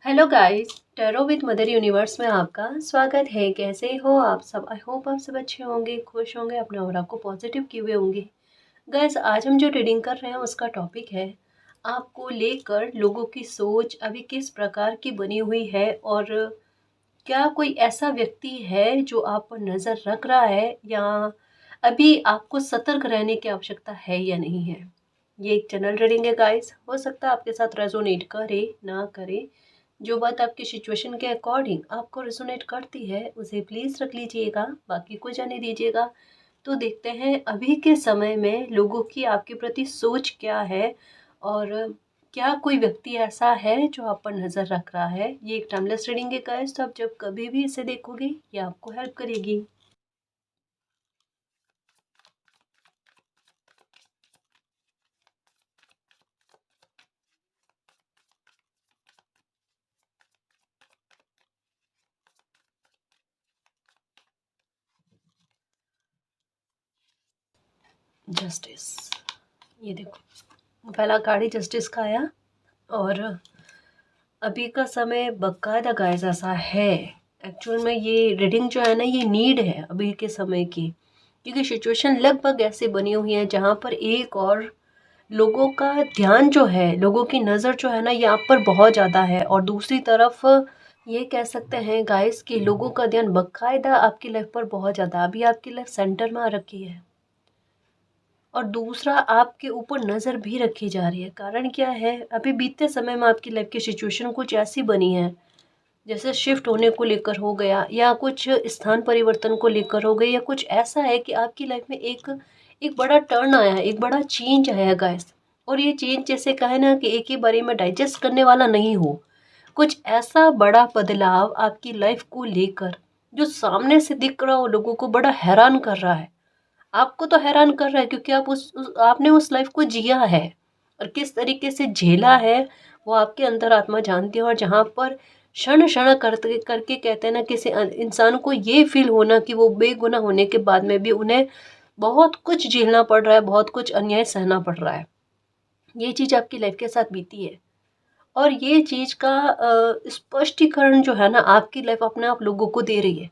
Hello guys, tarot with mother universe में आपका स्वागत है। कैसे हो आप सब? आई होप आप सब अच्छे होंगे, खुश होंगे, अपने और आपको पॉजिटिव किए हुए होंगे। गाइस, आज हम जो रीडिंग कर रहे हैं उसका टॉपिक है आपको लेकर लोगों की सोच अभी किस प्रकार की बनी हुई है, और क्या कोई ऐसा व्यक्ति है जो आप पर नज़र रख रहा है, या अभी आपको सतर्क रहने की आवश्यकता है या नहीं है। ये एक जनरल रीडिंग है गाइस, हो सकता है आपके साथ रेजोनेट करे ना करे। जो बात आपकी सिचुएशन के अकॉर्डिंग आपको रेजोनेट करती है उसे प्लीज़ रख लीजिएगा, बाकी को जाने दीजिएगा। तो देखते हैं अभी के समय में लोगों की आपके प्रति सोच क्या है, और क्या कोई व्यक्ति ऐसा है जो आप पर नज़र रख रहा है। ये एक टाइमलेस रीडिंग है गाइस, तो आप जब कभी भी इसे देखोगे ये आपको हेल्प करेगी। जस्टिस, ये देखो पहला कार्ड ही जस्टिस का आया। और अभी का समय बाकायदा गाइस ऐसा है, एक्चुअल में ये रीडिंग जो है ना ये नीड है अभी के समय की, क्योंकि सिचुएशन लगभग ऐसे बनी हुई है जहाँ पर एक और लोगों का ध्यान जो है, लोगों की नज़र जो है ना ये आप पर बहुत ज़्यादा है, और दूसरी तरफ ये कह सकते हैं गाइस कि लोगों का ध्यान बाकायदा आपकी लाइफ पर बहुत ज़्यादा, अभी आपकी लाइफ सेंटर में आ रखी है। और दूसरा आपके ऊपर नज़र भी रखी जा रही है। कारण क्या है, अभी बीतते समय में आपकी लाइफ की सिचुएशन कुछ ऐसी बनी है, जैसे शिफ्ट होने को लेकर हो गया, या कुछ स्थान परिवर्तन को लेकर हो गई, या कुछ ऐसा है कि आपकी लाइफ में एक एक बड़ा टर्न आया है, एक बड़ा चेंज आया है गाइस। और ये चेंज जैसे कहे ना कि एक ही बारी में डाइजेस्ट करने वाला नहीं हो, कुछ ऐसा बड़ा बदलाव आपकी लाइफ को लेकर जो सामने से दिख रहा हो, लोगों को बड़ा हैरान कर रहा है। आपको तो हैरान कर रहा है क्योंकि आप आपने उस लाइफ को जिया है, और किस तरीके से झेला है वो आपके अंतर आत्मा जानती है। और जहाँ पर क्षण क्षण करते करके कहते हैं ना, किसी इंसान को ये फील होना कि वो बेगुनाह होने के बाद में भी उन्हें बहुत कुछ झेलना पड़ रहा है, बहुत कुछ अन्याय सहना पड़ रहा है। ये चीज़ आपकी लाइफ के साथ बीती है, और ये चीज़ का स्पष्टीकरण जो है ना आपकी लाइफ अपने आप लोगों को दे रही है।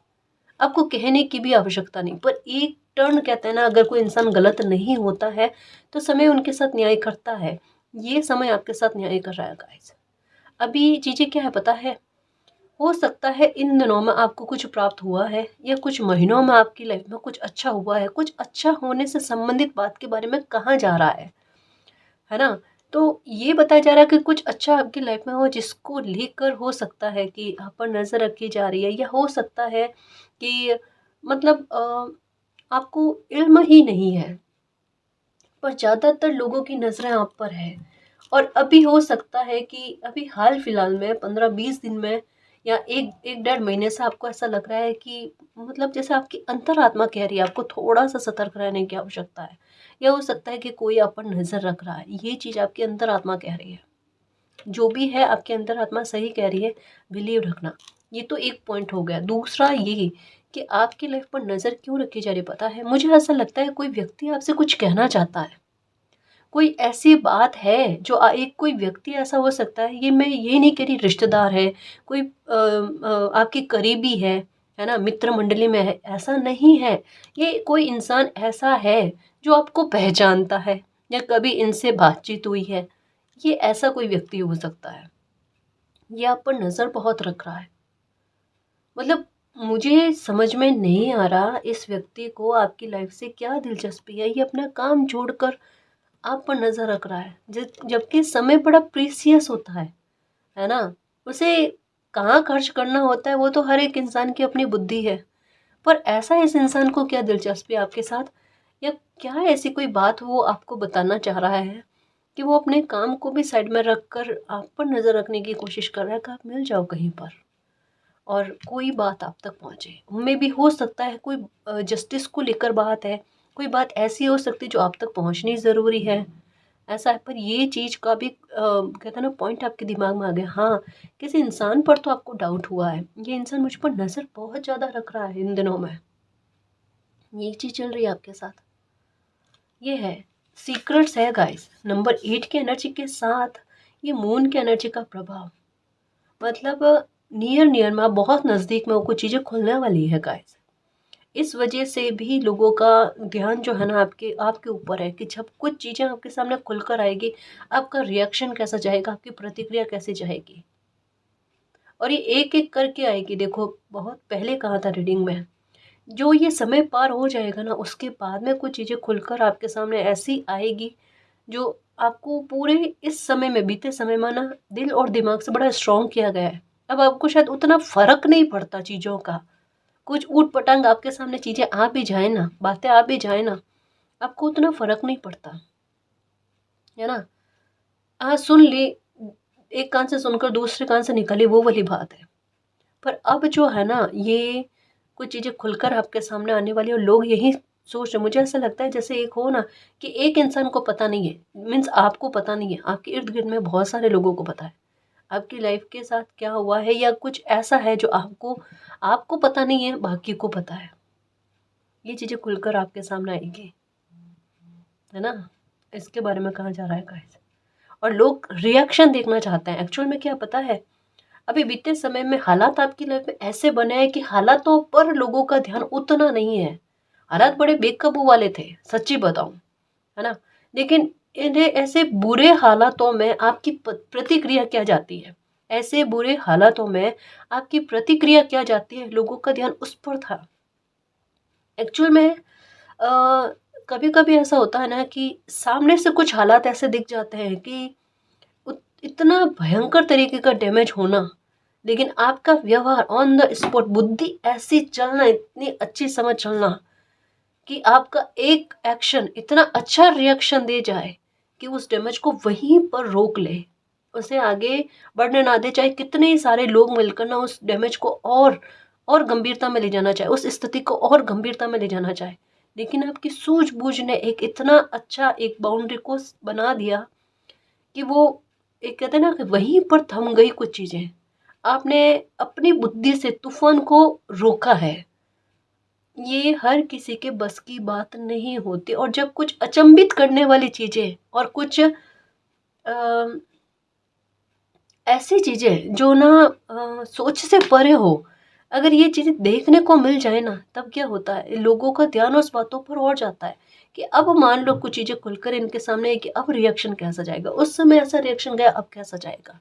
आपको कहने की भी आवश्यकता नहीं, पर एक टर्न कहते हैं ना, अगर कोई इंसान गलत नहीं होता है तो समय उनके साथ न्याय करता है। ये समय आपके साथ न्याय कर रहा है गाइस। अभी चीज़ें क्या है पता है, हो सकता है इन दिनों में आपको कुछ प्राप्त हुआ है, या कुछ महीनों में आपकी लाइफ में कुछ अच्छा हुआ है, कुछ अच्छा होने से संबंधित बात के बारे में कहा जा रहा है ना। तो ये बताया जा रहा है कि कुछ अच्छा आपकी लाइफ में हो, जिसको लेकर हो सकता है कि आप पर नज़र रखी जा रही है, या हो सकता है कि मतलब आपको इल्म ही नहीं है, पर ज़्यादातर लोगों की नज़रें आप पर है। और अभी हो सकता है कि अभी हाल फिलहाल में 15-20 दिन में, या एक एक डेढ़ महीने से आपको ऐसा लग रहा है कि मतलब जैसे आपकी अंतरात्मा कह रही है आपको थोड़ा सा सतर्क रहने की आवश्यकता है, या हो सकता है कि कोई आप पर नज़र रख रहा है। ये चीज़ आपकी अंतरात्मा कह रही है, जो भी है आपकी अंतरात्मा सही कह रही है, बिलीव रखना। ये तो एक पॉइंट हो गया। दूसरा ये कि आपकी लाइफ पर नज़र क्यों रखी जा रही पता है, मुझे ऐसा लगता है कोई व्यक्ति आपसे कुछ कहना चाहता है। कोई ऐसी बात है जो एक कोई व्यक्ति ऐसा हो सकता है, ये मैं ये नहीं कह रही रिश्तेदार है, कोई आपकी करीबी है ना, मित्र मंडली में है, ऐसा नहीं है। ये कोई इंसान ऐसा है जो आपको पहचानता है, या कभी इनसे बातचीत हुई है। ये ऐसा कोई व्यक्ति हो सकता है, ये आप पर नज़र बहुत रख रहा है। मतलब मुझे समझ में नहीं आ रहा इस व्यक्ति को आपकी लाइफ से क्या दिलचस्पी है, ये अपना काम छोड़कर आप पर नज़र रख रहा है। जबकि समय बड़ा प्रीसियस होता है ना। उसे कहाँ खर्च करना होता है वो तो हर एक इंसान की अपनी बुद्धि है। पर ऐसा इस इंसान को क्या दिलचस्पी है आपके साथ, या क्या ऐसी कोई बात वो आपको बताना चाह रहा है कि वो अपने काम को भी साइड में रख कर आप पर नज़र रखने की कोशिश कर रहा है कि आप मिल जाओ कहीं पर, और कोई बात आप तक पहुँचे। उनमें भी हो सकता है कोई जस्टिस को लेकर बात है, कोई बात ऐसी हो सकती है जो आप तक पहुँचनी ज़रूरी है। ऐसा है, पर ये चीज़ का भी कहते हैं ना पॉइंट आपके दिमाग में आ गया। हाँ, किसी इंसान पर तो आपको डाउट हुआ है, ये इंसान मुझ पर नज़र बहुत ज़्यादा रख रहा है इन दिनों में। ये चीज़ चल रही है आपके साथ, ये है सीक्रेट्स है गाइस। नंबर 8 की एनर्जी के साथ ये मून की एनर्जी का प्रभाव, मतलब नियर नियर में, बहुत नज़दीक में वो कुछ चीज़ें खुलने वाली है गाइस। इस वजह से भी लोगों का ध्यान जो है ना आपके आपके ऊपर है कि जब कुछ चीज़ें आपके सामने खुलकर आएगी, आपका रिएक्शन कैसा जाएगा, आपकी प्रतिक्रिया कैसी जाएगी, और ये एक एक करके आएगी। देखो, बहुत पहले कहा था रीडिंग में, जो ये समय पार हो जाएगा ना, उसके बाद में कुछ चीज़ें खुलकर आपके सामने ऐसी आएगी जो आपको पूरे इस समय में, बीते समय में ना दिल और दिमाग से बड़ा स्ट्रॉन्ग किया गया है। अब आपको शायद उतना फर्क नहीं पड़ता चीज़ों का, कुछ ऊट पटांग आपके सामने चीज़ें आ भी जाए ना, बातें आ भी जाए ना, आपको उतना फर्क नहीं पड़ता, है ना। हाँ, सुन ली, एक कान से सुनकर दूसरे कान से निकली, वो वाली बात है। पर अब जो है ना, ये कुछ चीज़ें खुलकर आपके सामने आने वाली, और लोग यही सोच रहे, मुझे ऐसा लगता है जैसे एक हो ना, कि एक इंसान को पता नहीं है, मीन्स आपको पता नहीं है, आपके इर्द गिर्द में बहुत सारे लोगों को पता है आपकी लाइफ के साथ क्या हुआ है, या कुछ ऐसा है जो आपको आपको पता नहीं है, बाकी को पता है। ये चीज़ें खुलकर आपके सामने आएगी, है ना। इसके बारे में कहा जा रहा है गाइस, और लोग रिएक्शन देखना चाहते हैं। एक्चुअल में क्या पता है, अभी बीते समय में हालात आपकी लाइफ में ऐसे बने हैं कि हालातों पर लोगों का ध्यान उतना नहीं है। हालात बड़े बेकाबू वाले थे, सच्ची बताऊं, है ना। लेकिन इन्हें ऐसे बुरे हालातों में आपकी प्रतिक्रिया क्या जाती है, ऐसे बुरे हालातों में आपकी प्रतिक्रिया क्या जाती है, लोगों का ध्यान उस पर था। एक्चुअल में कभी कभी ऐसा होता है ना कि सामने से कुछ हालात ऐसे दिख जाते हैं कि इतना भयंकर तरीके का डैमेज होना, लेकिन आपका व्यवहार ऑन द स्पॉट, बुद्धि ऐसी चलना, इतनी अच्छी समझ चलना कि आपका एक एक्शन इतना अच्छा रिएक्शन दे जाए कि उस डैमेज को वहीं पर रोक ले, उसे आगे बढ़ने ना दे, चाहे कितने ही सारे लोग मिलकर ना उस डैमेज को और गंभीरता में ले जाना चाहे, उस स्थिति को और गंभीरता में ले जाना चाहे, लेकिन आपकी सूझबूझ ने एक इतना अच्छा एक बाउंड्री को बना दिया कि वो, एक कहते हैं ना कि वहीं पर थम गई कुछ चीजें। आपने अपनी बुद्धि से तूफान को रोका है। ये हर किसी के बस की बात नहीं होती, और जब कुछ अचंभित करने वाली चीजें और कुछ ऐसी चीजें जो ना सोच से परे हो, अगर ये चीजें देखने को मिल जाए ना, तब क्या होता है, लोगों का ध्यान उस बातों पर और जाता है कि अब मान लो कुछ चीजें खुलकर इनके सामने है कि अब रिएक्शन कैसा जाएगा, उस समय ऐसा रिएक्शन गया, अब कैसा जाएगा।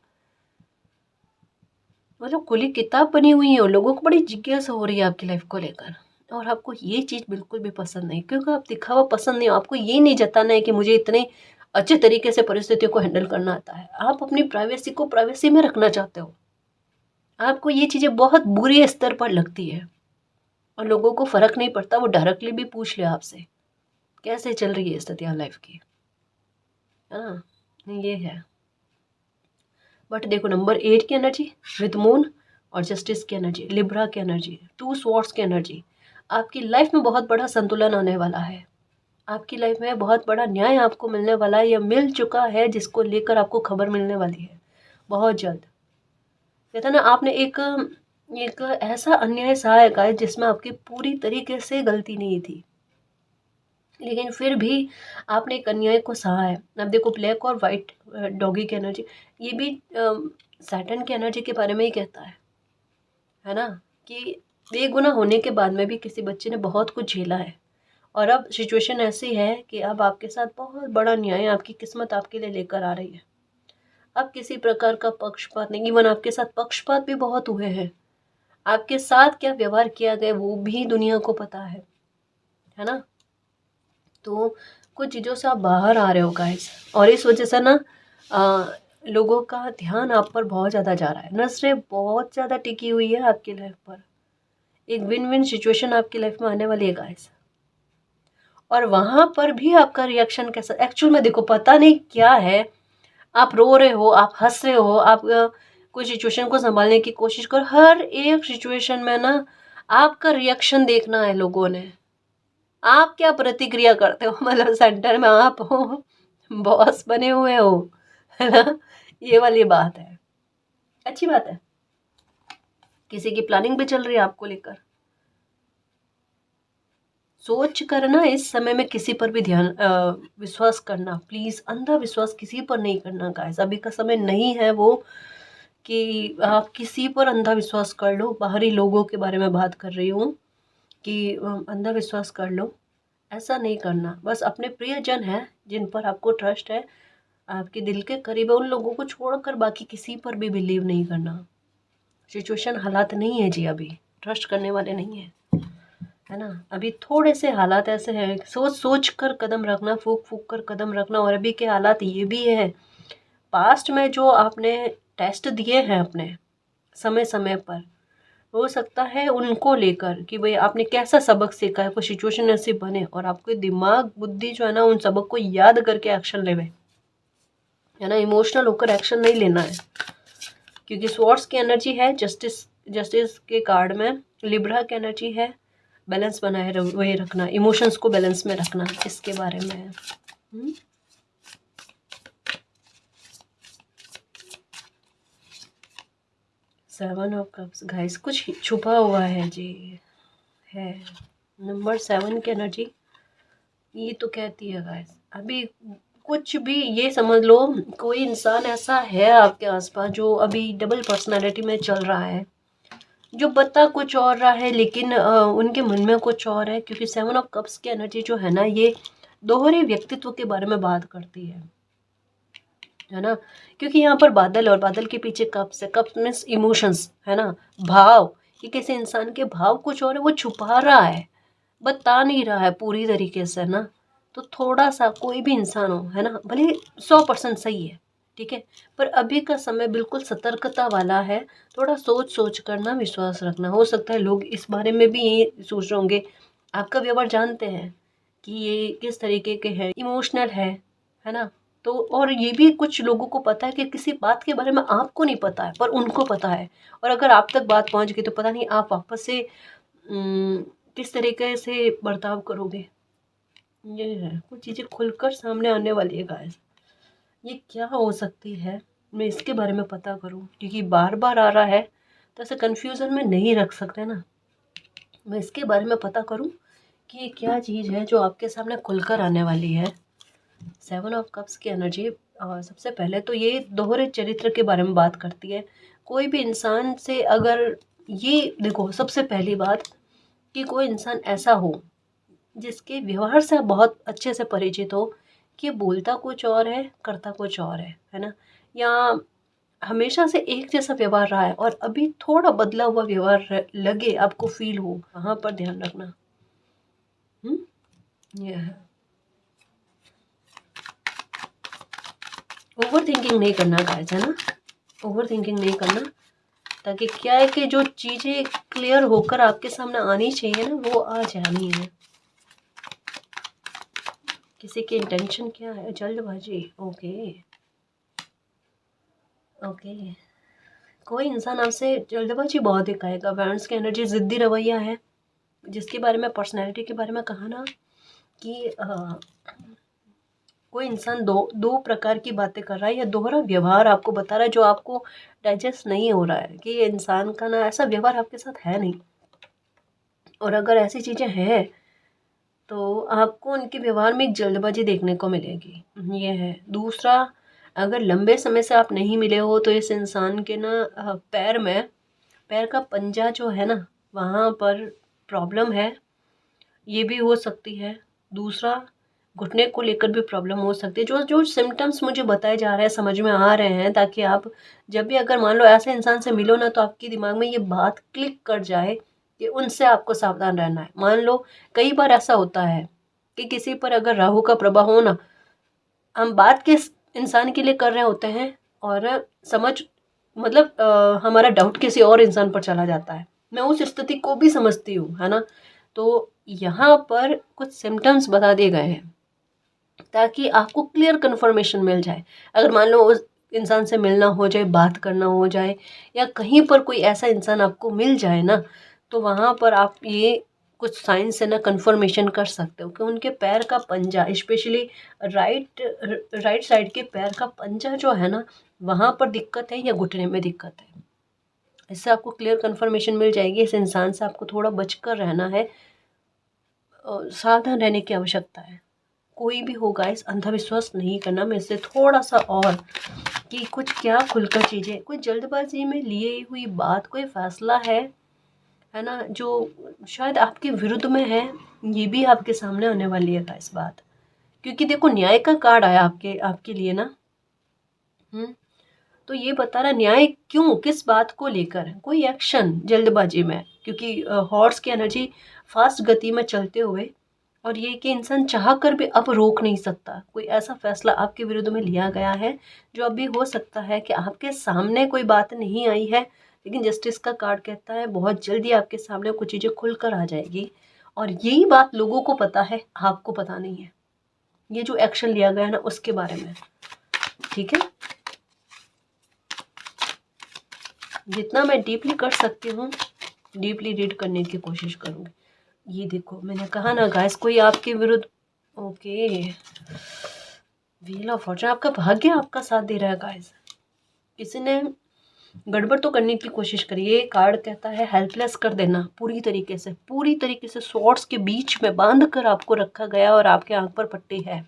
मतलब खुली किताब बनी हुई है और लोगों को बड़ी जिज्ञासा हो रही है आपकी लाइफ को लेकर, और आपको ये चीज़ बिल्कुल भी पसंद नहीं, क्योंकि आप दिखावा पसंद नहीं हो। आपको ये नहीं जताना है कि मुझे इतने अच्छे तरीके से परिस्थितियों को हैंडल करना आता है। आप अपनी प्राइवेसी को प्राइवेसी में रखना चाहते हो। आपको ये चीज़ें बहुत बुरी स्तर पर लगती है, और लोगों को फ़र्क नहीं पड़ता, वो डायरेक्टली भी पूछ ले आपसे कैसे चल रही है स्थितियाँ लाइफ की, है ना। ये है। बट देखो, नंबर 8 की एनर्जी विद मून, और जस्टिस की एनर्जी, लिब्रा की एनर्जी, टू स्वॉर्ड्स की एनर्जी, आपकी लाइफ में बहुत बड़ा संतुलन आने वाला है। आपकी लाइफ में बहुत बड़ा न्याय आपको मिलने वाला है, या मिल चुका है, जिसको लेकर आपको खबर मिलने वाली है बहुत जल्द। कहते ना, आपने एक एक ऐसा अन्याय सहा है गाइस, जिसमें आपकी पूरी तरीके से गलती नहीं थी, लेकिन फिर भी आपने एक अन्याय को सहा है। अब देखो, ब्लैक और वाइट डॉगी की एनर्जी, ये भी सैटर्न की एनर्जी के बारे में ही कहता है ना, कि बेगुनाह होने के बाद में भी किसी बच्चे ने बहुत कुछ झेला है, और अब सिचुएशन ऐसी है कि अब आपके साथ बहुत बड़ा न्याय आपकी किस्मत आपके लिए लेकर आ रही है। अब किसी प्रकार का पक्षपात नहीं, इवन आपके साथ पक्षपात भी बहुत हुए हैं। आपके साथ क्या व्यवहार किया गया वो भी दुनिया को पता है ना। तो कुछ चीज़ों से आप बाहर आ रहे हो गाइस, और इस वजह से ना लोगों का ध्यान आप पर बहुत ज़्यादा जा रहा है, नजरें बहुत ज़्यादा टिकी हुई है आपकी लाइफ पर। एक विन विन सिचुएशन आपकी लाइफ में आने वाली है गाइस, और वहाँ पर भी आपका रिएक्शन कैसा, एक्चुअल में देखो, पता नहीं क्या है, आप रो रहे हो, आप हंस रहे हो, आप कोई सिचुएशन को संभालने की कोशिश करो, हर एक सिचुएशन में ना आपका रिएक्शन देखना है लोगों ने। आप क्या प्रतिक्रिया करते हो, मतलब सेंटर में आप हो, बॉस बने हुए हो, है ना। ये वाली बात है। अच्छी बात है, किसी की प्लानिंग भी चल रही है आपको लेकर। सोच कर ना इस समय में किसी पर भी ध्यान विश्वास करना, प्लीज अंधा विश्वास किसी पर नहीं करना गाइस। अभी का समय नहीं है वो कि आप किसी पर अंधा विश्वास कर लो। बाहरी लोगों के बारे में बात कर रही हूँ कि अंधा विश्वास कर लो, ऐसा नहीं करना। बस अपने प्रियजन हैं जिन पर आपको ट्रस्ट है, आपके दिल के करीब है, उन लोगों को छोड़कर बाकी किसी पर भी बिलीव नहीं करना। सिचुएशन हालात नहीं है जी, अभी ट्रस्ट करने वाले नहीं है, है ना। अभी थोड़े से हालात ऐसे हैं, सोच सोच कर कदम रखना, फूक फूक कर कदम रखना। और अभी के हालात ये भी है, पास्ट में जो आपने टेस्ट दिए हैं अपने समय समय पर, हो सकता है उनको लेकर कि भाई आपने कैसा सबक सीखा है, कोई सिचुएशन ऐसी बने और आपके दिमाग बुद्धि जो है ना उन सबक को याद करके एक्शन लेवे, है ना। इमोशनल होकर एक्शन नहीं लेना है, क्योंकि स्वॉर्ड्स की एनर्जी है जस्टिस, जस्टिस के कार्ड में लिब्रा की एनर्जी है बैलेंस बनाए वही रखना, इमोशंस को बैलेंस में रखना, इसके बारे में है। सेवन ऑफ कप्स गाइस, कुछ छुपा हुआ है जी, है। नंबर 7 की एनर्जी ये तो कहती है गाइस, अभी कुछ भी ये समझ लो, कोई इंसान ऐसा है आपके आसपास जो अभी डबल पर्सनालिटी में चल रहा है, जो बता कुछ और रहा है लेकिन उनके मन में कुछ और है। क्योंकि 7 ऑफ कप्स की एनर्जी जो है ना, ये दोहरे व्यक्तित्व के बारे में बात करती है ना। क्योंकि यहाँ पर बादल और बादल के पीछे कप्स है, कप्स मीन्स इमोशंस, है ना, भाव। कि किसी इंसान के भाव कुछ और है, वो छुपा रहा है, बता नहीं रहा है पूरी तरीके से ना। तो थोड़ा सा कोई भी इंसान हो, है ना, भले 100% सही है, ठीक है, पर अभी का समय बिल्कुल सतर्कता वाला है। थोड़ा सोच सोच कर ना विश्वास रखना। हो सकता है लोग इस बारे में भी ये सोच रहे होंगे, आपका व्यवहार जानते हैं कि ये किस तरीके के है, इमोशनल है ना। तो और ये भी कुछ लोगों को पता है कि किसी बात के बारे में आपको नहीं पता है पर उनको पता है, और अगर आप तक बात पहुंच गई तो पता नहीं आप वापस से किस तरीके से बर्ताव करोगे। ये है कुछ चीज़ें खुलकर सामने आने वाली है गाइस। ये क्या हो सकती है, मैं इसके बारे में पता करूं, क्योंकि बार बार आ रहा है तो ऐसे कंफ्यूजन में नहीं रख सकते ना। मैं इसके बारे में पता करूं कि ये क्या चीज़ है जो आपके सामने खुलकर आने वाली है। 7 ऑफ कप्स की एनर्जी सबसे पहले तो ये दोहरे चरित्र के बारे में बात करती है। कोई भी इंसान से अगर, ये देखो सबसे पहली बात कि कोई इंसान ऐसा हो जिसके व्यवहार से आप बहुत अच्छे से परिचित हो, कि बोलता कुछ और है करता कुछ और है ना। या हमेशा से एक जैसा व्यवहार रहा है और अभी थोड़ा बदला हुआ व्यवहार लगे आपको फील हो, वहाँ पर ध्यान रखना। ये है, ओवर थिंकिंग नहीं करना गाइस, है ना, ओवर थिंकिंग नहीं करना। ताकि क्या है कि जो चीज़ें क्लियर होकर आपके सामने आनी चाहिए ना, वो आ जानी है। किसी की इंटेंशन क्या है, जल्दबाजी, ओके ओके। कोई इंसान आपसे जल्दबाजी बहुत दिखाएगा, पेरेंट्स की एनर्जी जिद्दी रवैया है, जिसके बारे में पर्सनैलिटी के बारे में कहा ना कि कोई इंसान दो प्रकार की बातें कर रहा है या दोहरा व्यवहार आपको बता रहा है जो आपको डाइजेस्ट नहीं हो रहा है, कि ये इंसान का ना ऐसा व्यवहार आपके साथ है नहीं। और अगर ऐसी चीज़ें हैं तो आपको उनके व्यवहार में एक जल्दबाजी देखने को मिलेगी, ये है। दूसरा, अगर लंबे समय से आप नहीं मिले हो तो इस इंसान के ना पैर का पंजा जो है ना, वहाँ पर प्रॉब्लम है, ये भी हो सकती है। दूसरा, घुटने को लेकर भी प्रॉब्लम हो सकती है। जो जो सिम्टम्स मुझे बताए जा रहे हैं, समझ में आ रहे हैं, ताकि आप जब भी अगर मान लो ऐसे इंसान से मिलो ना, तो आपके दिमाग में ये बात क्लिक कर जाए कि उनसे आपको सावधान रहना है। मान लो कई बार ऐसा होता है कि किसी पर अगर राहु का प्रभाव हो ना, हम बात किस इंसान के लिए कर रहे होते हैं और समझ मतलब हमारा डाउट किसी और इंसान पर चला जाता है। मैं उस स्थिति को भी समझती हूँ, है ना। तो यहाँ पर कुछ सिम्टम्स बता दिए गए हैं ताकि आपको क्लियर कन्फर्मेशन मिल जाए। अगर मान लो उस इंसान से मिलना हो जाए, बात करना हो जाए, या कहीं पर कोई ऐसा इंसान आपको मिल जाए ना, तो वहाँ पर आप ये कुछ साइन से ना कन्फर्मेशन कर सकते हो कि उनके पैर का पंजा, स्पेशली राइट साइड के पैर का पंजा जो है ना, वहाँ पर दिक्कत है या घुटने में दिक्कत है। इससे आपको क्लियर कन्फर्मेशन मिल जाएगी। इस इंसान से आपको थोड़ा बचकर रहना है, सावधान रहने की आवश्यकता है। कोई भी हो गाइस, अंधविश्वास नहीं करना। मैं इससे थोड़ा सा और कि कुछ क्या खुलकर चीज़ें, कोई जल्दबाजी में लिए हुई बात, कोई फैसला है ना, जो शायद आपके विरुद्ध में है, ये भी आपके सामने आने वाली है गाइस बात। क्योंकि देखो न्याय का कार्ड आया आपके आपके लिए ना। तो ये बता रहा न्याय क्यों, किस बात को लेकर, कोई एक्शन जल्दबाजी में, क्योंकि हॉर्स की एनर्जी फास्ट गति में चलते हुए, और ये कि इंसान चाह कर भी अब रोक नहीं सकता। कोई ऐसा फैसला आपके विरुद्ध में लिया गया है जो अभी हो सकता है कि आपके सामने कोई बात नहीं आई है, लेकिन जस्टिस का कार्ड कहता है बहुत जल्दी आपके सामने कुछ चीज़ें खुल कर आ जाएगी, और यही बात लोगों को पता है, आपको पता नहीं है। ये जो एक्शन लिया गया है ना उसके बारे में, ठीक है। जितना मैं डीपली कर सकती हूँ डीपली रीड करने की कोशिश करूँगी। ये देखो मैंने कहा ना गाइस, कोई आपके विरुद्ध, ओके, व्हील ऑफ फॉर्चून, आपका भाग्य आपका साथ दे रहा है गाइस। किसी ने गड़बड़ तो करने की कोशिश करी। ये कार्ड कहता है हेल्पलेस कर देना, पूरी तरीके से स्वॉर्ड्स के बीच में बांध कर आपको रखा गया और आपके आंख पर पट्टी है,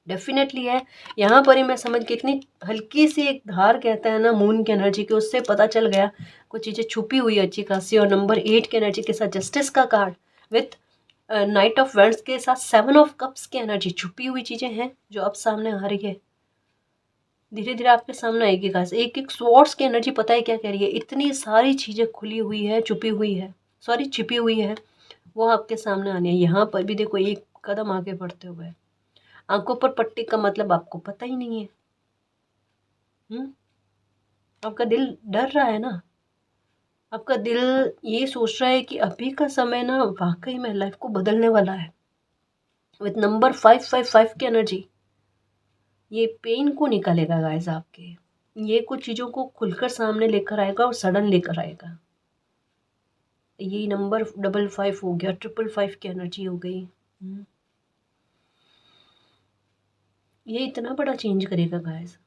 डेफिनेटली है। यहाँ पर ही मैं समझ के इतनी हल्की सी एक धार कहता है ना मून की एनर्जी की, उससे पता चल गया कुछ चीज़ें छुपी हुई अच्छी खासी। और नंबर 8 की एनर्जी के साथ जस्टिस का card with night of vends के साथ 7 ऑफ कप्स की एनर्जी, छुपी हुई चीज़ें हैं जो अब सामने आ रही है, धीरे धीरे आपके सामने आएगी गाइस। एक एक स्वॉर्ड्स की एनर्जी पता है क्या कह रही है, इतनी सारी चीज़ें खुली हुई है, छुपी हुई है, सॉरी छिपी हुई है, वो आपके सामने आनी है। यहाँ पर भी देखो एक कदम आगे बढ़ते हुए, आंखों पर पट्टी का मतलब आपको पता ही नहीं है। आपका दिल डर रहा है ना, आपका दिल ये सोच रहा है कि अभी का समय ना वाकई में लाइफ को बदलने वाला है। विद नंबर 555 की एनर्जी, ये पेन को निकालेगा गाइस आपके, ये कुछ चीज़ों को खुलकर सामने लेकर आएगा और सडन लेकर आएगा। ये नंबर 55 हो गया, 555 की एनर्जी हो गई। ये इतना बड़ा चेंज करेगा गाइस।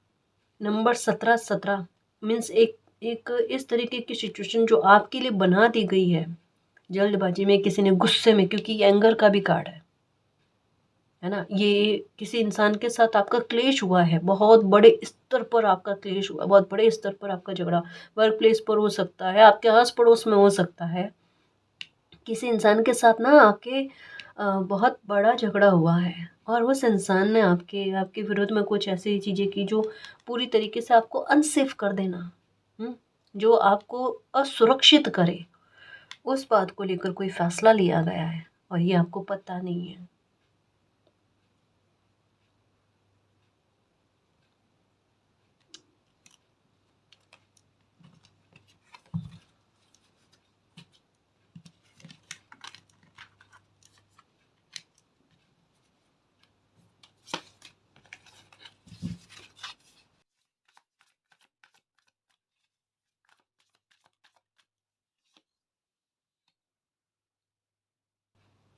नंबर 17 मीन्स एक एक इस तरीके की सिचुएशन जो आपके लिए बना दी गई है जल्दबाजी में, किसी ने गुस्से में, क्योंकि ये एंगर का भी कार्ड है ना। ये किसी इंसान के साथ आपका क्लेश हुआ है, बहुत बड़े स्तर पर आपका क्लेश हुआ, बहुत बड़े स्तर पर आपका झगड़ा वर्क प्लेस पर हो सकता है, आपके आस पड़ोस में हो सकता है। किसी इंसान के साथ ना आपके बहुत बड़ा झगड़ा हुआ है, और उस इंसान ने आपके आपके विरोध में कुछ ऐसी चीज़ें की जो पूरी तरीके से आपको अनसेफ कर देना, जो आपको असुरक्षित करे, उस बात को लेकर कोई फैसला लिया गया है और ये आपको पता नहीं है।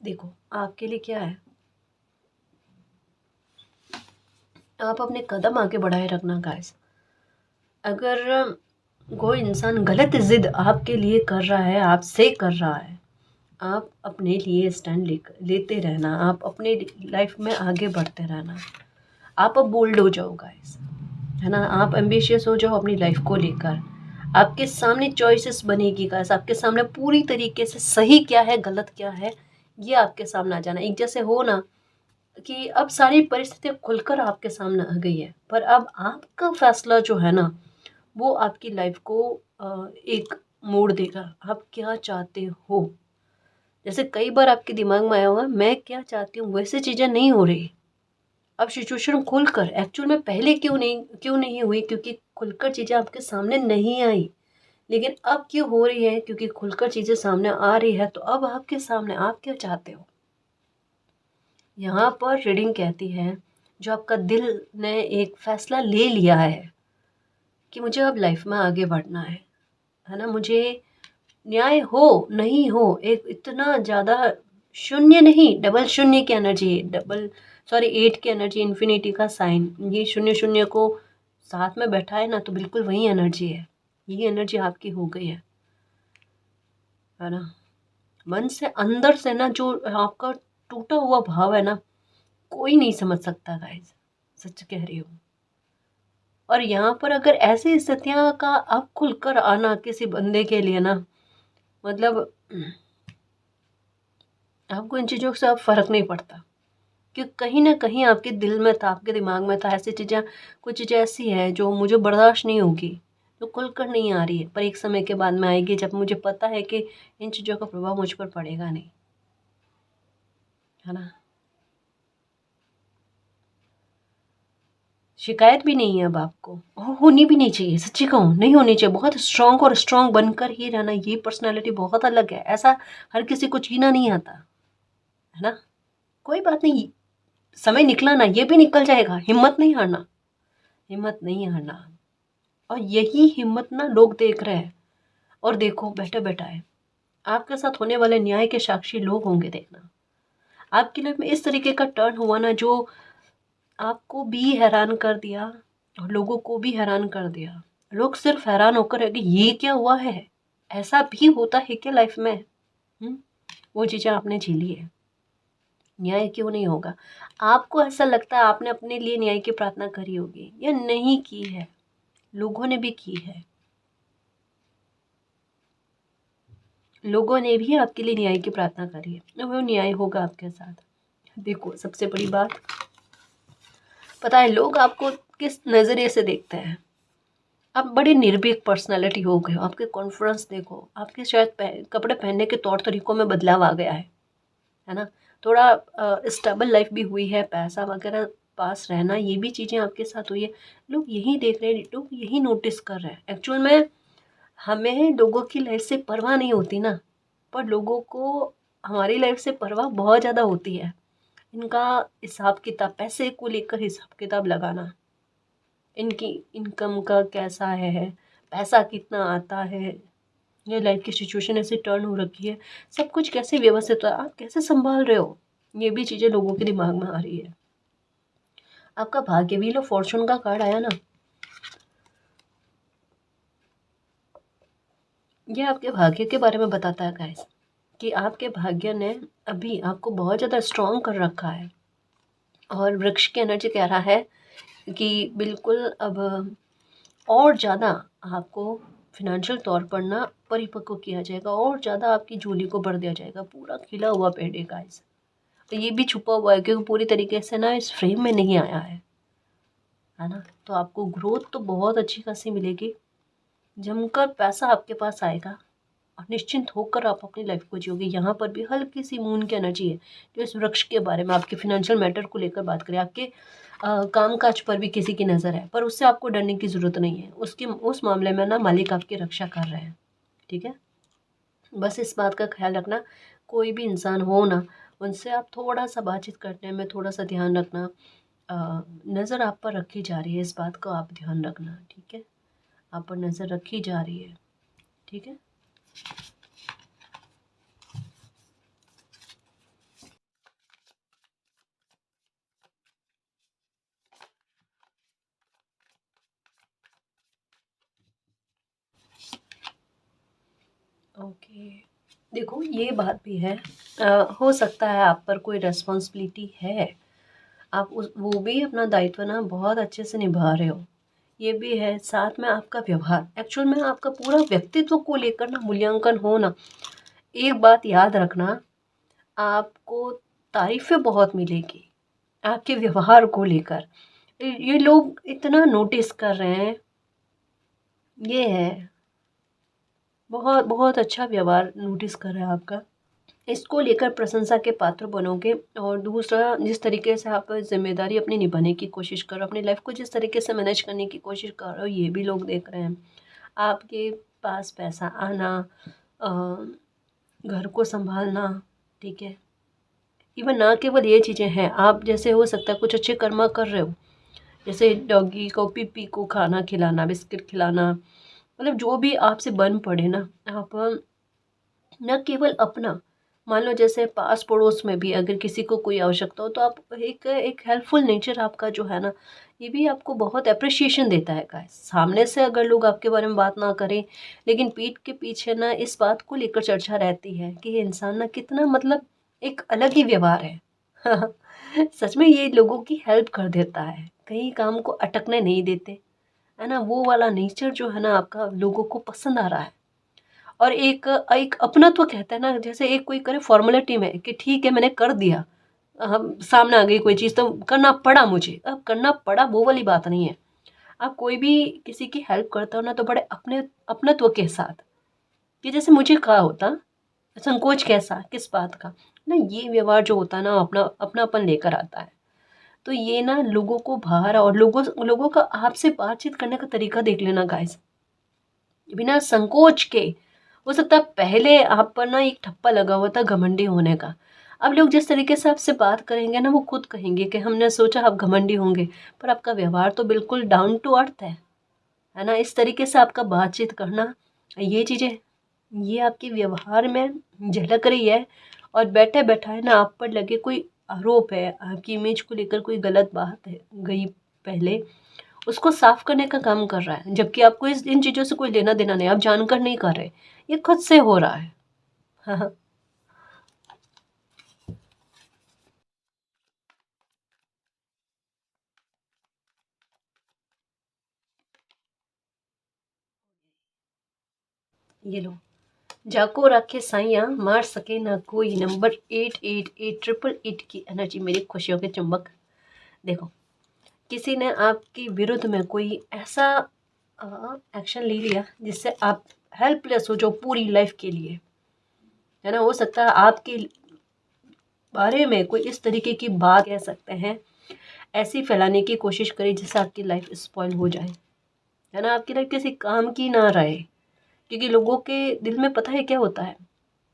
देखो आपके लिए क्या है, आप अपने कदम आगे बढ़ाए रखना गाइस। अगर कोई इंसान गलत जिद आपके लिए कर रहा है, आपसे कर रहा है, आप अपने लिए स्टैंड लेते रहना, आप अपने लाइफ में आगे बढ़ते रहना। आप अब बोल्ड हो जाओ गाइस, है ना, आप एम्बिशियस हो जाओ अपनी लाइफ को लेकर। आपके सामने चॉइसेस बनेगी गाइस, आपके सामने पूरी तरीके से सही क्या है गलत क्या है ये आपके सामने आ जाना। एक जैसे हो ना कि अब सारी परिस्थितियाँ खुलकर आपके सामने आ गई है, पर अब आपका फैसला जो है ना वो आपकी लाइफ को एक मोड़ देगा। आप क्या चाहते हो, जैसे कई बार आपके दिमाग में आया होगा मैं क्या चाहती हूँ, वैसे चीज़ें नहीं हो रही। अब सिचुएशन खुलकर एक्चुअल में पहले क्यों नहीं हुई, क्योंकि खुलकर चीज़ें आपके सामने नहीं आई, लेकिन अब क्यों हो रही है, क्योंकि खुलकर चीज़ें सामने आ रही है। तो अब आपके सामने आप क्या चाहते हो, यहाँ पर रीडिंग कहती है जो आपका दिल ने एक फैसला ले लिया है कि मुझे अब लाइफ में आगे बढ़ना है ना, मुझे न्याय हो नहीं हो, एक इतना ज़्यादा शून्य नहीं, डबल शून्य की एनर्जी, डबल सॉरी 8 की एनर्जी, इन्फिनिटी का साइन, ये शून्य शून्य को साथ में बैठा है ना, तो बिल्कुल वही एनर्जी है। ये एनर्जी आपकी हो गई है ना। मन से अंदर से ना जो आपका टूटा हुआ भाव है ना, कोई नहीं समझ सकता गाइस, सच कह रही हूँ। और यहाँ पर अगर ऐसी स्थितियाँ का अब खुलकर आना किसी बंदे के लिए ना, मतलब आपको इन चीज़ों से अब फ़र्क नहीं पड़ता, कि कहीं न कहीं आपके दिल में था, आपके दिमाग में था, ऐसी चीज़ें, कुछ चीज़ें ऐसी हैं जो मुझे बर्दाश्त नहीं होगी, जो खुलकर नहीं आ रही है, पर एक समय के बाद में आएगी जब मुझे पता है कि इन चीज़ों का प्रभाव मुझ पर पड़ेगा नहीं, है ना? शिकायत भी नहीं है अब आपको, और होनी भी नहीं चाहिए, सच्ची कहूँ नहीं होनी चाहिए। बहुत स्ट्रॉन्ग और स्ट्रॉन्ग बनकर ही रहना, ये पर्सनैलिटी बहुत अलग है। ऐसा हर किसी को जीना नहीं आता, है ना? कोई बात नहीं, समय निकला ना, ये भी निकल जाएगा। हिम्मत नहीं हारना, हिम्मत नहीं हारना। और यही हिम्मत ना लोग देख रहे हैं, और देखो बैठे बैठाए आपके साथ होने वाले न्याय के साक्षी लोग होंगे, देखना। आपकी लाइफ में इस तरीके का टर्न हुआ ना, जो आपको भी हैरान कर दिया और लोगों को भी हैरान कर दिया। लोग सिर्फ हैरान होकर रह गए, ये क्या हुआ है, ऐसा भी होता है क्या लाइफ में? वो चीज़ें आपने झेली है। न्याय क्यों नहीं होगा? आपको ऐसा लगता है आपने अपने लिए न्याय की प्रार्थना करी होगी, या नहीं की है? लोगों ने भी की है, लोगों ने भी आपके लिए न्याय की प्रार्थना करी है, वो न्याय होगा आपके साथ। देखो सबसे बड़ी बात, पता है लोग आपको किस नज़रिए से देखते हैं? आप बड़े निर्भीक पर्सनालिटी हो गए हो, आपके कॉन्फिडेंस देखो, आपके शायद कपड़े पहनने के तौर तरीकों में बदलाव आ गया है ना? थोड़ा स्टेबल लाइफ भी हुई है, पैसा वगैरह पास रहना, ये भी चीज़ें आपके साथ हुई है। लोग यही देख रहे हैं, लोग यही नोटिस कर रहे हैं। एक्चुअल में हमें लोगों की लाइफ से परवाह नहीं होती ना, पर लोगों को हमारी लाइफ से परवाह बहुत ज़्यादा होती है। इनका हिसाब किताब, पैसे को लेकर हिसाब किताब लगाना, इनकी इनकम का कैसा है, पैसा कितना आता है, ये लाइफ की सिचुएशन ऐसे टर्न हो रखी है, सब कुछ कैसे व्यवस्थित है, आप कैसे संभाल रहे हो, ये भी चीज़ें लोगों के दिमाग में आ रही है। आपका भाग्य, व्हील ऑफ फॉर्चून का कार्ड आया ना, ये आपके भाग्य के बारे में बताता है गाइस, कि आपके भाग्य ने अभी आपको बहुत ज़्यादा स्ट्रॉन्ग कर रखा है। और वृक्ष की एनर्जी कह रहा है कि बिल्कुल अब और ज़्यादा आपको फिनेंशियल तौर पर ना परिपक्व किया जाएगा, और ज़्यादा आपकी झोली को भर दिया जाएगा। पूरा खिला हुआ पेड़ है गाइस, तो ये भी छुपा हुआ है क्योंकि पूरी तरीके से ना इस फ्रेम में नहीं आया है ना? तो आपको ग्रोथ तो बहुत अच्छी खासी मिलेगी, जमकर पैसा आपके पास आएगा, और निश्चिंत होकर आप अपनी लाइफ को जियोगे। यहाँ पर भी हल्की सी मून की एनर्जी है, जो इस वृक्ष के बारे में आपके फिनेंशियल मैटर को लेकर बात करें। आपके काम काज पर भी किसी की नज़र है, पर उससे आपको डरने की ज़रूरत नहीं है। उसके उस मामले में ना मालिक आपकी रक्षा कर रहे हैं, ठीक है? बस इस बात का ख्याल रखना, कोई भी इंसान हो ना, उनसे आप थोड़ा सा बातचीत करने में थोड़ा सा ध्यान रखना। नज़र आप पर रखी जा रही है, इस बात को आप ध्यान रखना, ठीक है? आप पर नज़र रखी जा रही है, ठीक है? ओके, देखो ये बात भी है, हो सकता है आप पर कोई रिस्पॉन्सिबिलिटी है, आप उस वो भी अपना दायित्व ना बहुत अच्छे से निभा रहे हो, ये भी है। साथ में आपका व्यवहार, एक्चुअल में आपका पूरा व्यक्तित्व को लेकर ना मूल्यांकन हो ना, एक बात याद रखना, आपको तारीफ़ें बहुत मिलेगी आपके व्यवहार को लेकर। ये लोग इतना नोटिस कर रहे हैं, ये है, बहुत बहुत अच्छा व्यवहार नोटिस कर रहा है आपका। इसको लेकर प्रशंसा के पात्र बनोगे। और दूसरा, जिस तरीके से आप ज़िम्मेदारी अपनी निभाने की कोशिश कर रहे हो, अपनी लाइफ को जिस तरीके से मैनेज करने की कोशिश कर रहे हो, ये भी लोग देख रहे हैं। आपके पास पैसा आना, अ, घर को संभालना, ठीक है? इवन ना केवल ये चीज़ें हैं, आप जैसे हो सकता है कुछ अच्छे कर्मा कर रहे हो, जैसे डॉगी को, पिप्पी को खाना खिलाना, बिस्किट खिलाना, मतलब जो भी आपसे बन पड़े ना, आप न केवल अपना, मान लो जैसे पास पड़ोस में भी अगर किसी को कोई आवश्यकता हो, तो आप एक एक हेल्पफुल नेचर आपका जो है ना, ये भी आपको बहुत अप्रिशिएशन देता है गाइस। सामने से अगर लोग आपके बारे में बात ना करें, लेकिन पीठ के पीछे ना इस बात को लेकर चर्चा रहती है कि ये इंसान ना कितना, मतलब एक अलग ही व्यवहार है सच में ये लोगों की हेल्प कर देता है, कहीं काम को अटकने नहीं देते, है ना। वो वाला नेचर जो है ना आपका लोगों को पसंद आ रहा है। और एक एक अपनत्व कहते हैं ना, जैसे एक कोई करे फॉर्मेलिटी में कि ठीक है मैंने कर दिया, हम सामने आ गई कोई चीज़ तो करना पड़ा मुझे, अब करना पड़ा वो वाली बात नहीं है। आप कोई भी किसी की हेल्प करते हो ना तो बड़े अपने अपनत्व के साथ, कि जैसे मुझे कहा होता, संकोच कैसा किस बात का ना, ये व्यवहार जो होता है ना अपना अपनापन लेकर आता है। तो ये ना लोगों को बाहर, और लोगों लोगों का आपसे बातचीत करने का तरीका देख लेना गाइस, बिना संकोच के। हो सकता है पहले आप पर ना एक ठप्पा लगा हुआ था घमंडी होने का, अब लोग जिस तरीके से आपसे बात करेंगे ना वो खुद कहेंगे कि हमने सोचा आप घमंडी होंगे, पर आपका व्यवहार तो बिल्कुल डाउन टू अर्थ है ना। इस तरीके से आपका बातचीत करना, ये चीज़ें ये आपके व्यवहार में झलक रही है। और बैठे बैठाए ना आप पर लगे कोई आरोप है, आपकी इमेज को लेकर कोई गलत बात है गई पहले, उसको साफ करने का काम कर रहा है, जबकि आपको इस इन चीज़ों से कोई लेना देना नहीं, आप जानकर नहीं कर रहे, ये खुद से हो रहा है। हाँ। ये लो, जाको राखे साइया मार सके ना कोई, नंबर 8888 की एनर्जी, मेरी खुशियों के चुंबक। देखो, किसी ने आपकी विरुद्ध में कोई ऐसा एक्शन ले लिया जिससे आप हेल्पलेस हो जो पूरी लाइफ के लिए, है ना। हो सकता है आपके बारे में कोई इस तरीके की बात कह सकते हैं, ऐसी फैलाने की कोशिश करी जिससे आपकी लाइफ स्पॉइल हो जाए, है ना, आपकी लाइफ किसी काम की ना रहे। क्योंकि लोगों के दिल में पता है क्या होता है,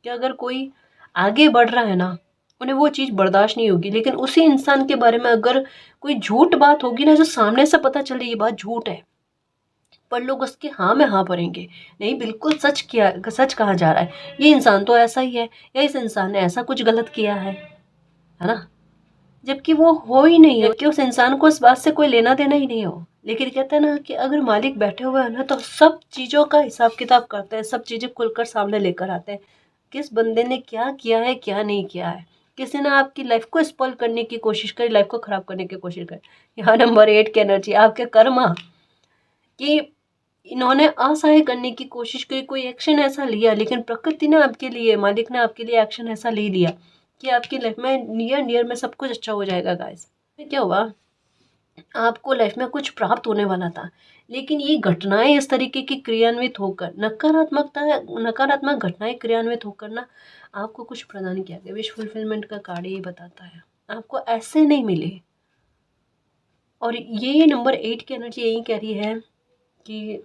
कि अगर कोई आगे बढ़ रहा है ना, उन्हें वो चीज़ बर्दाश्त नहीं होगी, लेकिन उसी इंसान के बारे में अगर कोई झूठ बात होगी ना, जो सामने से पता चले ये बात झूठ है, पर लोग उसके हाँ में हाँ भरेंगे, नहीं बिल्कुल सच कहा जा रहा है, ये इंसान तो ऐसा ही है, या इस इंसान ने ऐसा कुछ गलत किया है ना। जबकि वो हो ही नहीं है, कि उस इंसान को इस बात से कोई लेना देना ही नहीं हो। लेकिन कहते हैं ना कि अगर मालिक बैठे हुए हैं ना तो सब चीज़ों का हिसाब किताब करते हैं, सब चीज़ें खुलकर सामने लेकर आते हैं, किस बंदे ने क्या किया है क्या नहीं किया है। किसी ने आपकी लाइफ को स्पॉइल करने की कोशिश करी, लाइफ को ख़राब करने की कोशिश करी। यहाँ नंबर 8 की एनर्जी, आपके कर्मा, कि इन्होंने असहाय करने की कोशिश की, कोई एक्शन ऐसा लिया, लेकिन प्रकृति ने आपके लिए, मालिक ने आपके लिए एक्शन ऐसा ले लिया कि आपकी लाइफ में नियर नियर में सब कुछ अच्छा हो जाएगा गाइस। क्या हुआ, आपको लाइफ में कुछ प्राप्त होने वाला था, लेकिन ये घटनाएं इस तरीके की क्रियान्वित होकर, नकारात्मक घटनाएं क्रियान्वित होकर ना आपको कुछ प्रदान किया गया। विश फुलफिलमेंट का कार्ड ये बताता है, आपको ऐसे नहीं मिले। और ये नंबर 8 की एनर्जी यही कह रही है कि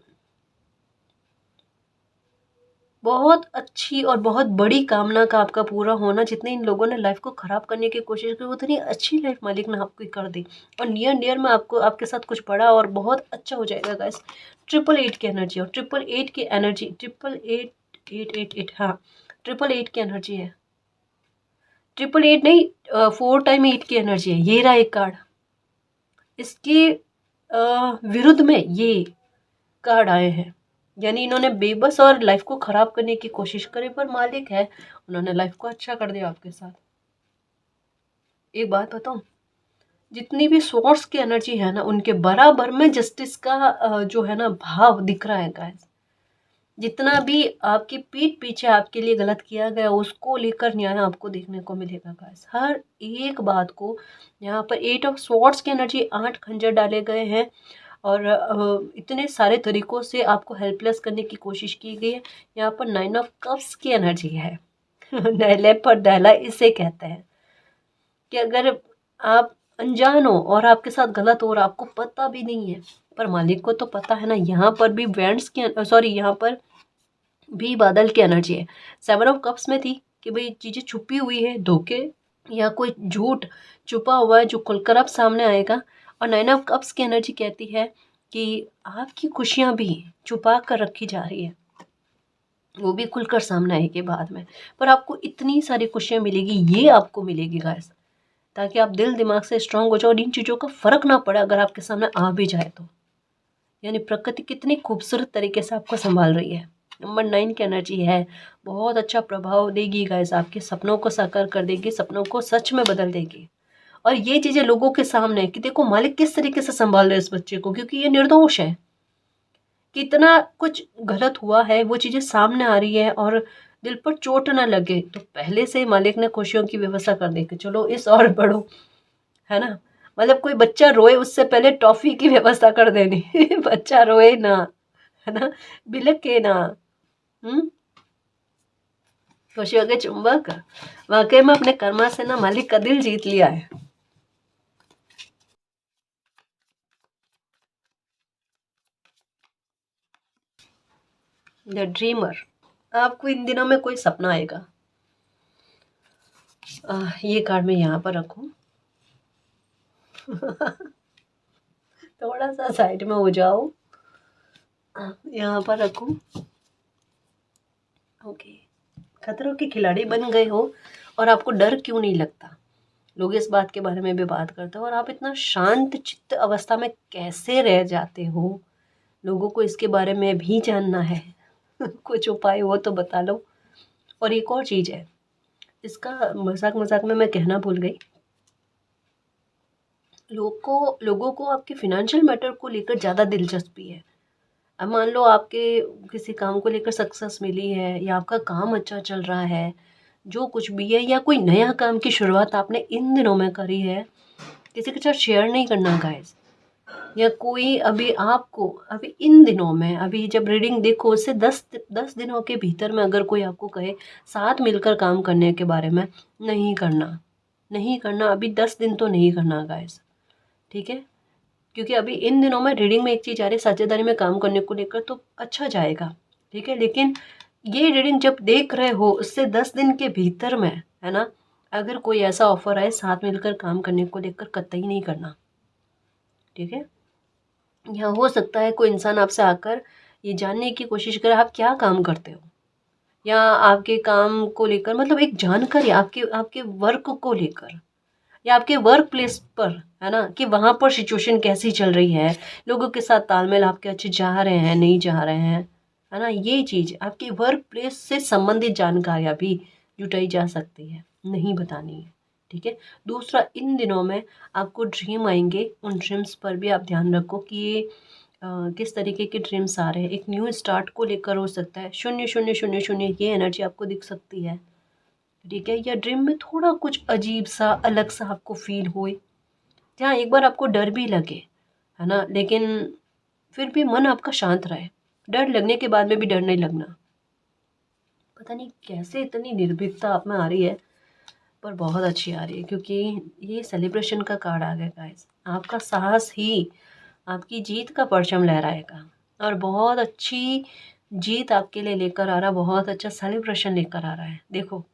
बहुत अच्छी और बहुत बड़ी कामना का आपका पूरा होना, जितने इन लोगों ने लाइफ को ख़राब करने की कोशिश की उतनी अच्छी लाइफ मालिक ने आपकी कर दी, और नियर नियर में आपको आपके साथ कुछ बड़ा और बहुत अच्छा हो जाएगा गाइस। 888 की एनर्जी, और 888 की एनर्जी 888 हाँ 888 की एनर्जी है, 888 नहीं 4 टाइम 8 की एनर्जी है। ये रहा एक कार्ड, इसके विरुद्ध में ये कार्ड आए हैं, यानी इन्होंने बेबस और लाइफ को खराब करने की कोशिश करी, पर मालिक है, उन्होंने लाइफ को अच्छा कर दिया आपके साथ। एक बात बताऊं, जितनी भी सोर्स की एनर्जी है ना, उनके बराबर में जस्टिस का जो है ना भाव दिख रहा है गाइस। जितना भी आपकी पीठ पीछे आपके लिए गलत किया गया उसको लेकर न्याय आपको देखने को मिलेगा गाइस, हर एक बात को। यहाँ पर 8 ऑफ स्वॉर्ड्स की एनर्जी, 8 खंजर डाले गए हैं, और इतने सारे तरीकों से आपको हेल्पलेस करने की कोशिश की गई है। यहाँ पर 9 ऑफ कप्स की एनर्जी है। नहले पर दहला इसे कहते हैं, कि अगर आप अनजान हो और आपके साथ गलत हो और आपको पता भी नहीं है, पर मालिक को तो पता है ना। यहाँ पर भी बैंड्स की सॉरी यहाँ पर भी बादल की एनर्जी है। 7 ऑफ कप्स में थी कि भाई चीज़ें छुपी हुई है, धोखे या कोई झूठ छुपा हुआ है जो खुलकर अब सामने आएगा। और 9 ऑफ कप्स की एनर्जी कहती है कि आपकी खुशियाँ भी छुपा कर रखी जा रही है, वो भी खुलकर सामने आएगी बाद में, पर आपको इतनी सारी खुशियाँ मिलेगी, ये आपको मिलेगी गाइस, ताकि आप दिल दिमाग से स्ट्रांग हो जाओ और इन चीज़ों का फ़र्क ना पड़े अगर आपके सामने आ भी जाए तो। यानी प्रकृति कितनी खूबसूरत तरीके से आपको संभाल रही है। नंबर 9 की एनर्जी है, बहुत अच्छा प्रभाव देगी गाइस, आपके सपनों को साकार कर देगी, सपनों को सच में बदल देगी। और ये चीज़ें लोगों के सामने है कि देखो मालिक किस तरीके से संभाल रहे हैं इस बच्चे को, क्योंकि ये निर्दोष है। कितना कुछ गलत हुआ है वो चीज़ें सामने आ रही है और दिल पर चोट ना लगे, तो पहले से ही मालिक ने खुशियों की व्यवस्था कर दी कि चलो इस और बढ़ो, है ना। मतलब कोई बच्चा रोए उससे पहले टॉफी की व्यवस्था कर देनी बच्चा रोए ना, है ना, बिलके ना। हम्म। खुशियों के चुंबक, वाकई में अपने कर्मा से ना मालिक का दिल जीत लिया है। द ड्रीमर, आपको इन दिनों में कोई सपना आएगा। ये कार्ड मैं यहाँ पर रखूँ थोड़ा सा साइड में हो जाओ, यहाँ पर रखूँ। ओके। खतरों के खिलाड़ी बन गए हो और आपको डर क्यों नहीं लगता, लोग इस बात के बारे में भी बात करते हो, और आप इतना शांत चित्त अवस्था में कैसे रह जाते हो, लोगों को इसके बारे में भी जानना है कुछ उपाय हो तो बता लो। और एक और चीज़ है, इसका मजाक मजाक में मैं कहना भूल गई, लोगों को आपके फिनेंशियल मैटर को लेकर ज़्यादा दिलचस्पी है। अब मान लो आपके किसी काम को लेकर सक्सेस मिली है या आपका काम अच्छा चल रहा है, जो कुछ भी है, या कोई नया काम की शुरुआत आपने इन दिनों में करी है, किसी के साथ शेयर नहीं करना गाइस। या कोई अभी आपको अभी इन दिनों में, अभी जब रीडिंग देखो उससे 10 दिनों के भीतर में अगर कोई आपको कहे साथ मिलकर काम करने के बारे में, नहीं करना, नहीं करना, अभी 10 दिन तो नहीं करना गाइस, ठीक है। क्योंकि अभी इन दिनों में रीडिंग में एक चीज़ आ रही है, साझेदारी में काम करने को लेकर तो अच्छा जाएगा, ठीक है। लेकिन ये रीडिंग जब देख रहे हो उससे 10 दिन के भीतर में, है ना, अगर कोई ऐसा ऑफर आए साथ मिलकर काम करने को लेकर, कतई नहीं करना, ठीक है। या हो सकता है कोई इंसान आपसे आकर ये जानने की कोशिश करे आप क्या काम करते हो, या आपके काम को लेकर, मतलब एक जानकारी आपके आपके वर्क को लेकर, या आपके वर्क प्लेस पर, है ना, कि वहाँ पर सिचुएशन कैसी चल रही है, लोगों के साथ तालमेल आपके अच्छे जा रहे हैं नहीं जा रहे हैं, है ना। ये चीज़ आपके वर्क प्लेस से संबंधित जानकारियाँ भी जुटाई जा सकती है, नहीं बतानी है, ठीक है। दूसरा, इन दिनों में आपको ड्रीम आएंगे, उन ड्रीम्स पर भी आप ध्यान रखो कि ये किस तरीके के ड्रीम्स आ रहे हैं। एक न्यू स्टार्ट को लेकर हो सकता है, 0 0 0 0 ये एनर्जी आपको दिख सकती है, ठीक है। या ड्रीम में थोड़ा कुछ अजीब सा अलग सा आपको फील होए, जहाँ एक बार आपको डर भी लगे, है ना, लेकिन फिर भी मन आपका शांत रहे, डर लगने के बाद में भी डर नहीं लगना। पता नहीं कैसे इतनी निर्भीकता आप में आ रही है, पर बहुत अच्छी आ रही है, क्योंकि ये सेलिब्रेशन का कार्ड आ गया गाइस। आपका साहस ही आपकी जीत का परचम लहराएगा, और बहुत अच्छी जीत आपके लिए लेकर आ रहा, बहुत अच्छा सेलिब्रेशन लेकर आ रहा है। देखो,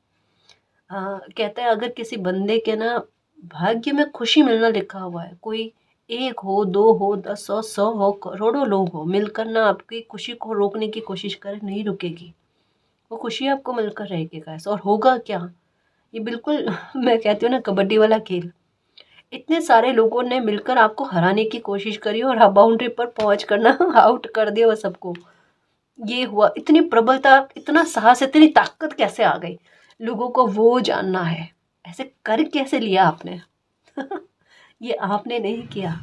कहते हैं अगर किसी बंदे के ना भाग्य में खुशी मिलना लिखा हुआ है, कोई एक हो, दो हो, 10 हो, 100 हो, करोड़ों लोग हो मिलकर ना आपकी खुशी को रोकने की कोशिश करें, नहीं रुकेगी वो खुशी, आपको मिलकर रहेगी गाइस। और होगा क्या, ये बिल्कुल मैं कहती हूँ ना, कबड्डी वाला खेल, इतने सारे लोगों ने मिलकर आपको हराने की कोशिश करी और आप बाउंड्री पर पहुंच कर ना आउट कर दिया वो सबको। ये हुआ, इतनी प्रबलता, इतना साहस, इतनी ताकत कैसे आ गई, लोगों को वो जानना है, ऐसे कर कैसे लिया आपने ये आपने नहीं किया।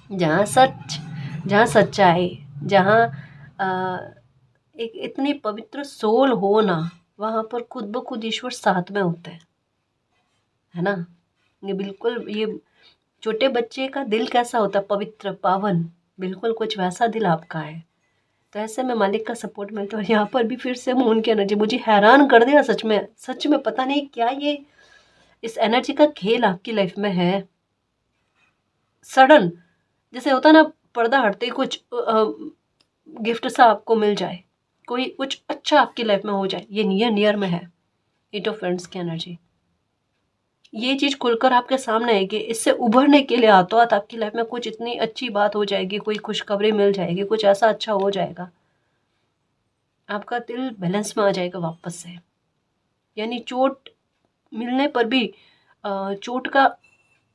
जहाँ सच, जहाँ सच्चाई, जहाँ एक इतनी पवित्र सोल हो ना, वहाँ पर खुद ब खुद ईश्वर साथ में होते हैं, है ना। ये बिल्कुल, ये छोटे बच्चे का दिल कैसा होता है, पवित्र पावन, बिल्कुल कुछ वैसा दिल आपका है। तो ऐसे में मालिक का सपोर्ट मिलता है। और यहाँ पर भी फिर से मून की एनर्जी मुझे हैरान कर दिया, सच में, सच में पता नहीं क्या ये इस एनर्जी का खेल आपकी लाइफ में है। सडन, जैसे होता है ना, पर्दा हटते ही कुछ गिफ्ट सा आपको मिल जाए, कोई कुछ अच्छा आपकी लाइफ में हो जाए, ये नियर नियर में है। एट ऑफ फ्रेंड्स की एनर्जी, ये चीज़ खुलकर आपके सामने है कि इससे उभरने के लिए हाथों हाथ आपकी लाइफ में कुछ इतनी अच्छी बात हो जाएगी, कोई खुशखबरी मिल जाएगी, कुछ ऐसा अच्छा हो जाएगा, आपका दिल बैलेंस में आ जाएगा वापस से। यानी चोट मिलने पर भी चोट का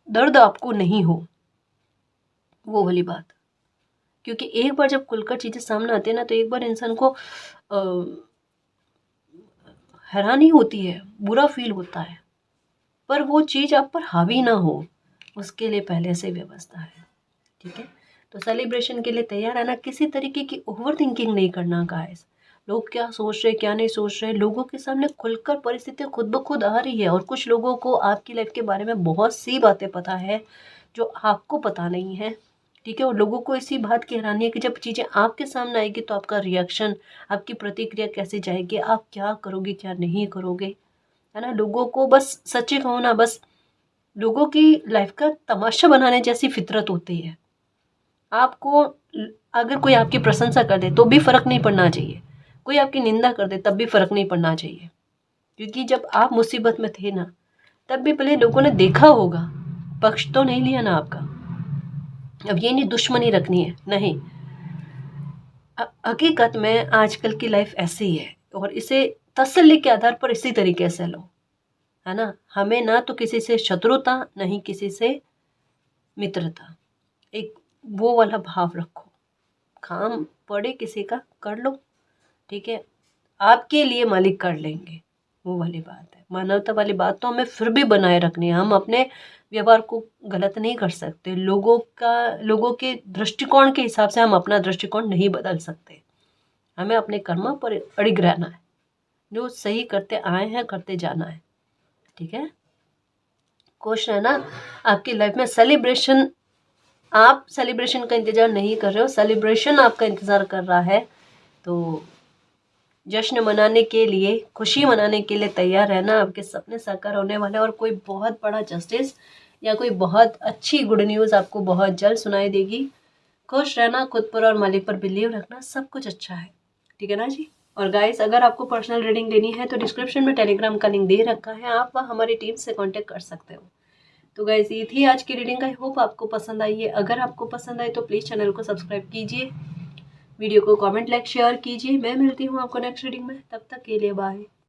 दर्द आपको नहीं हो, वो वाली बात। क्योंकि एक बार जब खुलकर चीज़ें सामने आती है ना, तो एक बार इंसान को हैरानी होती है, बुरा फील होता है, पर वो चीज़ आप पर हावी ना हो, उसके लिए पहले से व्यवस्था है। ठीक है, तो सेलिब्रेशन के लिए तैयार रहना, किसी तरीके की ओवर थिंकिंग नहीं करना गाइस। लोग क्या सोच रहे क्या नहीं सोच रहे, लोगों के सामने खुलकर परिस्थितियाँ खुद ब खुद आ रही है, और कुछ लोगों को आपकी लाइफ के बारे में बहुत सी बातें पता है जो आपको पता नहीं है। ठीक है, और लोगों को इसी बात की हैरानी है कि जब चीज़ें आपके सामने आएगी तो आपका रिएक्शन, आपकी प्रतिक्रिया कैसे जाएगी, आप क्या करोगे क्या नहीं करोगे, है ना। लोगों को बस सच्ची कहो ना, बस लोगों की लाइफ का तमाशा बनाने जैसी फितरत होती है। आपको अगर कोई आपकी प्रशंसा कर दे तो भी फर्क नहीं पड़ना चाहिए, कोई आपकी निंदा कर दे तब भी फर्क नहीं पड़ना चाहिए, क्योंकि जब आप मुसीबत में थे ना, तब भी पहले लोगों ने देखा होगा, पक्ष तो नहीं लिया ना आपका। अब ये नहीं दुश्मनी रखनी है, नहीं। हकीकत में आजकल की लाइफ ऐसी है, और इसे तसल्ली के आधार पर इसी तरीके से लो, है ना। हमें ना तो किसी से शत्रुता, नहीं किसी से मित्रता, एक वो वाला भाव रखो। काम पड़े किसी का कर लो, ठीक है, आपके लिए मालिक कर लेंगे, वो वाली बात है। मानवता वाली बात तो हमें फिर भी बनाए रखनी है। हम अपने व्यवहार को गलत नहीं कर सकते, लोगों के दृष्टिकोण के हिसाब से हम अपना दृष्टिकोण नहीं बदल सकते। हमें अपने कर्मों पर अड़िग रहना है, जो सही करते आए हैं करते जाना है। ठीक है, खुश रहना। आपकी लाइफ में सेलिब्रेशन, आप सेलिब्रेशन का इंतजार नहीं कर रहे हो, सेलिब्रेशन आपका इंतजार कर रहा है, तो जश्न मनाने के लिए, खुशी मनाने के लिए तैयार रहना। आपके सपने साकार होने वाले, और कोई बहुत बड़ा जस्टिस या कोई बहुत अच्छी गुड न्यूज़ आपको बहुत जल्द सुनाई देगी। खुश रहना, खुद पर और मालिक पर बिलीव रखना, सब कुछ अच्छा है। ठीक है ना जी। और गाइस, अगर आपको पर्सनल रीडिंग लेनी है तो डिस्क्रिप्शन में टेलीग्राम का लिंक दे रखा है, आप वहाँ हमारी टीम से कांटेक्ट कर सकते हो। तो गाइस, ये थी आज की रीडिंग। आई होप आपको पसंद आई है। अगर आपको पसंद आए तो प्लीज़ चैनल को सब्सक्राइब कीजिए, वीडियो को कमेंट लाइक शेयर कीजिए। मैं मिलती हूँ आपको नेक्स्ट रीडिंग में, तब तक के लिए बाय।